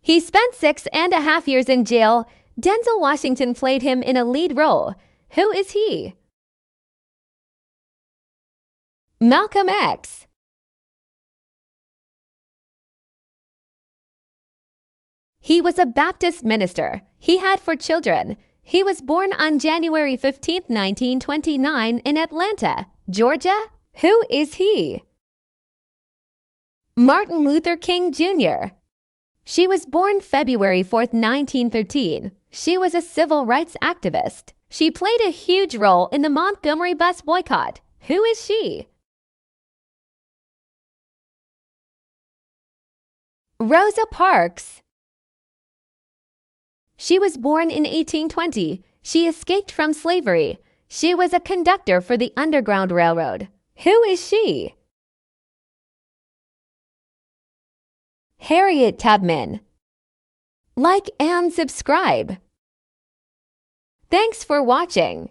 He spent 6.5 years in jail. Denzel Washington played him in a lead role. Who is he? Malcolm X. He was a Baptist minister. He had 4 children. He was born on January 15, 1929 in Atlanta, Georgia. Who is he? Martin Luther King Jr. She was born February 4, 1913. She was a civil rights activist. She played a huge role in the Montgomery bus boycott. Who is she? Rosa Parks. She was born in 1820. She escaped from slavery. She was a conductor for the Underground Railroad. Who is she? Harriet Tubman. Like and subscribe. Thanks for watching.